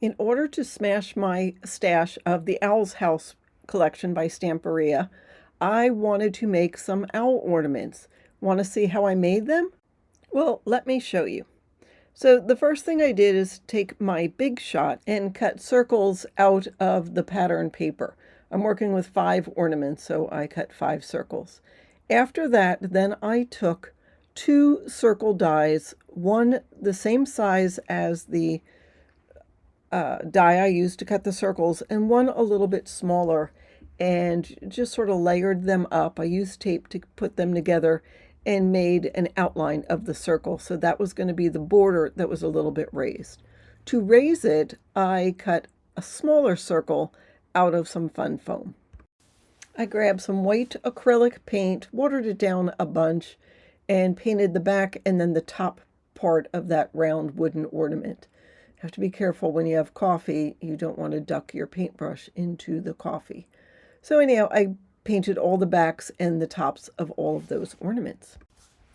In order to smash my stash of the Owl's House collection by Stamperia, I wanted to make some owl ornaments. Want to see how I made them? Well, let me show you. So the first thing I did is take my Big Shot and cut circles out of the pattern paper. I'm working with 5 ornaments, so I cut 5 circles. After that, then I took 2 circle dies, one the same size as the die I used to cut the circles, and one a little bit smaller, and just sort of layered them up. I used tape to put them together and made an outline of the circle. So that was going to be the border that was a little bit raised. To raise it, I cut a smaller circle out of some fun foam. I grabbed some white acrylic paint, watered it down a bunch, and painted the back and then the top part of that round wooden ornament. You have to be careful when you have coffee. You don't want to duck your paintbrush into the coffee. So anyhow, I painted all the backs and the tops of all of those ornaments.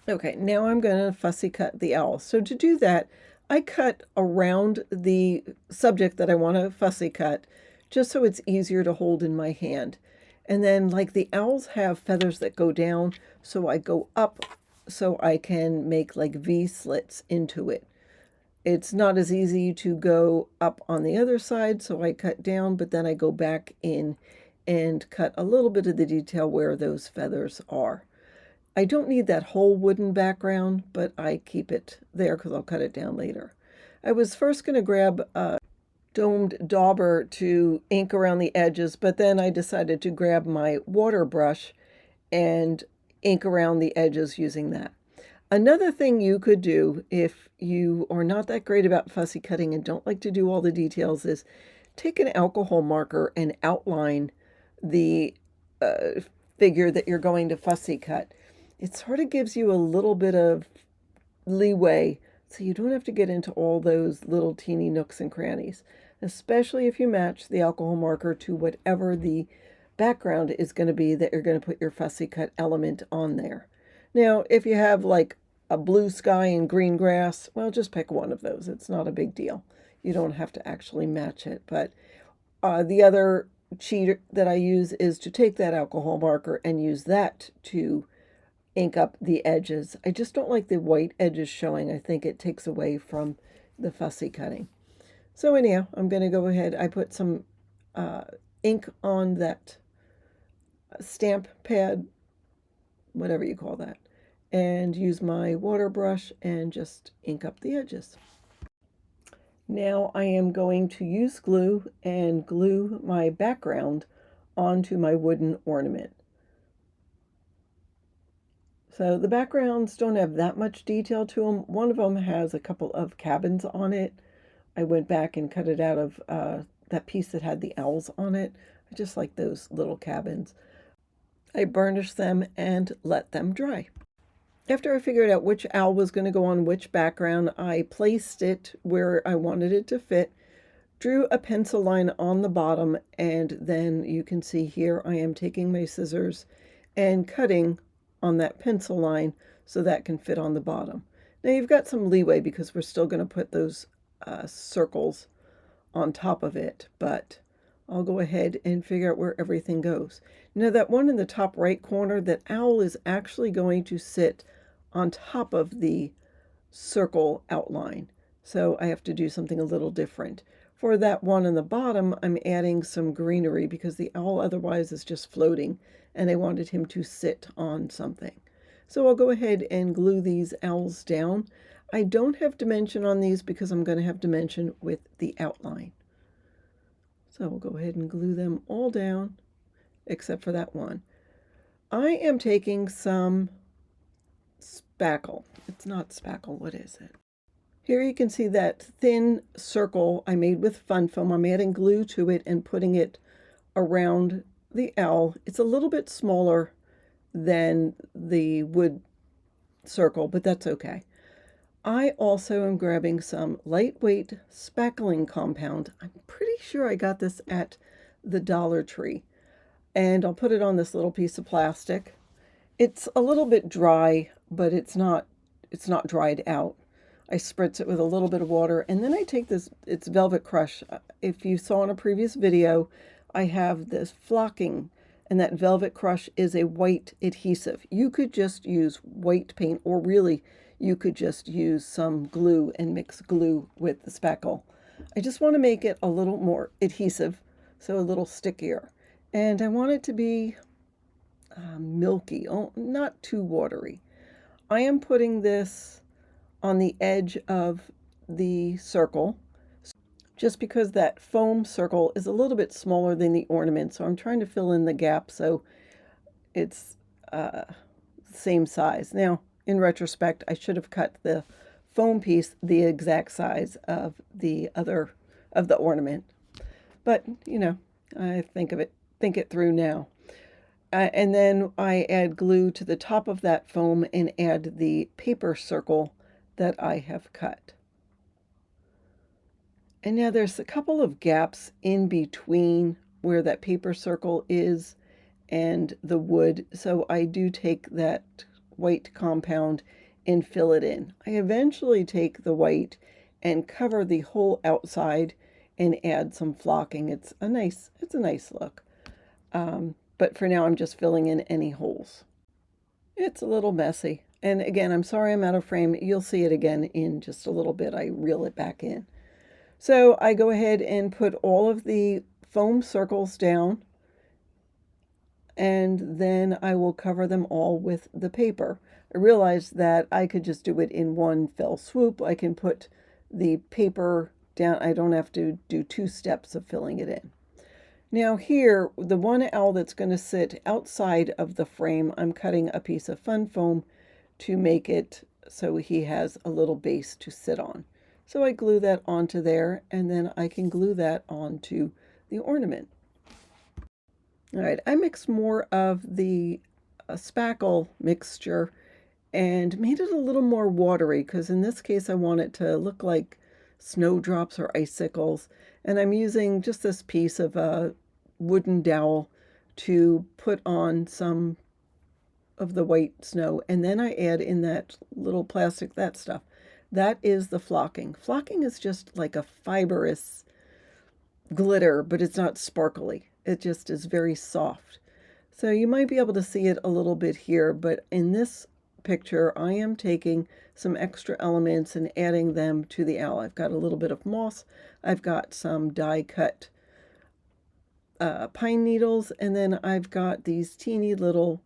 Okay, now I'm going to fussy cut the owl. So to do that, I cut around the subject that I want to fussy cut, just so it's easier to hold in my hand. And then, like, the owls have feathers that go down, so I go up so I can make like V slits into it. It's not as easy to go up on the other side, so I cut down, but then I go back in and cut a little bit of the detail where those feathers are. I don't need that whole wooden background, but I keep it there because I'll cut it down later. I was first going to grab a domed dauber to ink around the edges, but then I decided to grab my water brush and ink around the edges using that. Another thing you could do if you are not that great about fussy cutting and don't like to do all the details is take an alcohol marker and outline the figure that you're going to fussy cut. It sort of gives you a little bit of leeway so you don't have to get into all those little teeny nooks and crannies, especially if you match the alcohol marker to whatever the background is going to be that you're going to put your fussy cut element on there. Now, if you have like a blue sky and green grass, well, just pick one of those. It's not a big deal. You don't have to actually match it. But the other cheat that I use is to take that alcohol marker and use that to ink up the edges. I just don't like the white edges showing. I think it takes away from the fussy cutting. So anyhow, I'm going to go ahead. I put some ink on that stamp pad, whatever you call that, and use my water brush and just ink up the edges. Now I am going to use glue and glue my background onto my wooden ornament. So the backgrounds don't have that much detail to them. One of them has a couple of cabins on it. I went back and cut it out of that piece that had the owls on it. I just like those little cabins. I burnished them and let them dry. After I figured out which owl was going to go on which background, I placed it where I wanted it to fit, drew a pencil line on the bottom, and then you can see here I am taking my scissors and cutting on that pencil line so that can fit on the bottom. Now you've got some leeway because we're still going to put those circles on top of it, but I'll go ahead and figure out where everything goes. Now that one in the top right corner, that owl is actually going to sit on top of the circle outline. So I have to do something a little different. For that one on the bottom, I'm adding some greenery because the owl otherwise is just floating and I wanted him to sit on something. So I'll go ahead and glue these owls down. I don't have dimension on these because I'm going to have dimension with the outline. So we'll go ahead and glue them all down except for that one. I am taking some spackle. It's not spackle, what is it? Here you can see that thin circle I made with fun foam. I'm adding glue to it and putting it around the owl. It's a little bit smaller than the wood circle, but that's okay. I also am grabbing some lightweight spackling compound. I'm pretty sure I got this at the Dollar Tree. And I'll put it on this little piece of plastic. It's a little bit dry, but it's not dried out. I spritz it with a little bit of water, and then I take this, it's Velvet Crush. If you saw in a previous video, I have this flocking, and that Velvet Crush is a white adhesive. You could just use white paint, or really, you could just use some glue and mix glue with the spackle. I just want to make it a little more adhesive, so a little stickier. And I want it to be milky, not too watery. I am putting this on the edge of the circle, just because that foam circle is a little bit smaller than the ornament, so I'm trying to fill in the gap so it's same size. Now, in retrospect, I should have cut the foam piece the exact size of the ornament, but you know, I think it through now. And then I add glue to the top of that foam and add the paper circle that I have cut. And now there's a couple of gaps in between where that paper circle is and the wood, so I do take that white compound and fill it in. I eventually take the white and cover the whole outside and add some flocking. It's a nice look. But for now, I'm just filling in any holes. It's a little messy. And again, I'm sorry I'm out of frame. You'll see it again in just a little bit. I reel it back in. So I go ahead and put all of the foam circles down, and then I will cover them all with the paper. I realized that I could just do it in one fell swoop. I can put the paper down. I don't have to do 2 steps of filling it in. Now here, the one owl that's going to sit outside of the frame, I'm cutting a piece of fun foam to make it so he has a little base to sit on. So I glue that onto there, and then I can glue that onto the ornament. All right, I mixed more of the spackle mixture and made it a little more watery, because in this case I want it to look like snowdrops or icicles. And I'm using just this piece of a wooden dowel to put on some of the white snow, and then I add in that little plastic, that stuff. That is the flocking. Flocking is just like a fibrous glitter, but it's not sparkly. It just is very soft. So you might be able to see it a little bit here, but in this picture, I am taking some extra elements and adding them to the owl. I've got a little bit of moss. I've got some die-cut pine needles, and then I've got these teeny little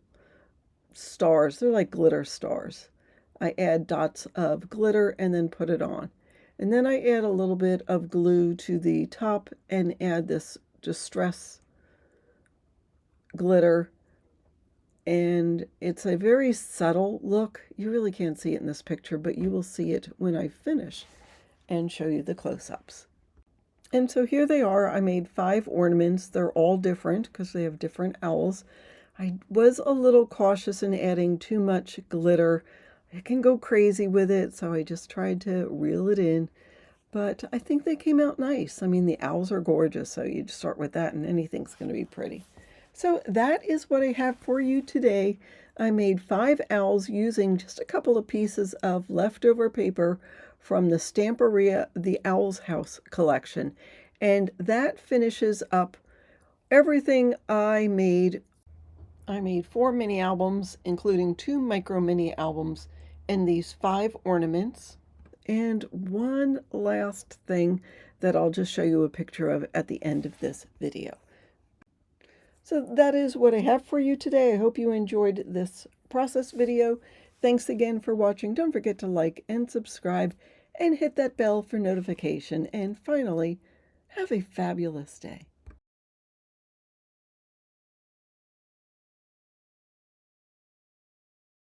stars. They're like glitter stars. I add dots of glitter and then put it on. And then I add a little bit of glue to the top and add this distress glitter. And it's a very subtle look. You really can't see it in this picture, but you will see it when I finish and show you the close-ups. And so here they are. I made 5 ornaments. They're all different because they have different owls. I was a little cautious in adding too much glitter. I can go crazy with it, so I just tried to reel it in. But I think they came out nice. I mean, the owls are gorgeous, so you just start with that and anything's going to be pretty. So that is what I have for you today. I made 5 owls using just a couple of pieces of leftover paper from the Stamperia The Owl's House collection. And that finishes up everything I made. I made 4 mini albums, including 2 micro mini albums, and these 5 ornaments. And one last thing that I'll just show you a picture of at the end of this video. So that is what I have for you today. I hope you enjoyed this process video. Thanks again for watching. Don't forget to like and subscribe and hit that bell for notification. And finally, have a fabulous day.